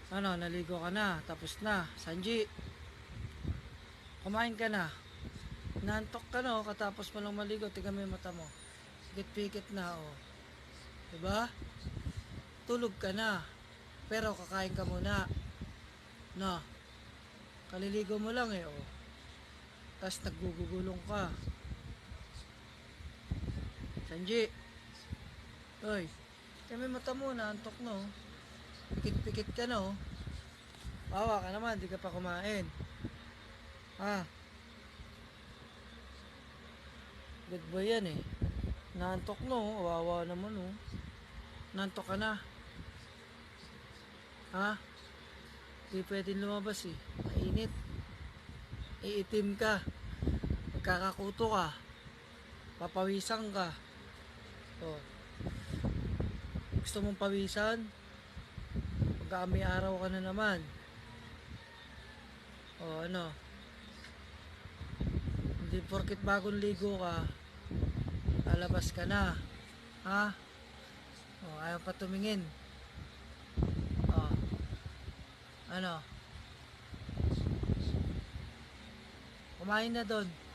Ano, naligo ka na, tapos na. Sanji, kumain ka na. Nantok ka no, katapos mo lang maligo, tingnan mo yung mata mo. Pikit-pikit na, oh. Diba? Tulog ka na. Pero kakain ka muna. No, kaliligo mo lang eh, oh. Tapos naggugugulong ka. Sanji, oy, tingnan mo yung mata mo, nantok no. Pikit-pikit ka no. Bawa ka naman, di ka pa kumain. Ah, good boy yan eh. Nantok no, wawa naman oh. Nantok ka na. Ha? Di pwedeng lumabas eh. Mainit. Iitim ka. Magkakakuto ka. Papawisan ka. Oh. Gusto mong pawisan? Pagka-may araw ka na naman. Oh, ano? Hindi porket bagong ligo ka, lalabas ka na. Ha? Oh, ayaw pa tumingin. Oh, ano? Kumain na doon.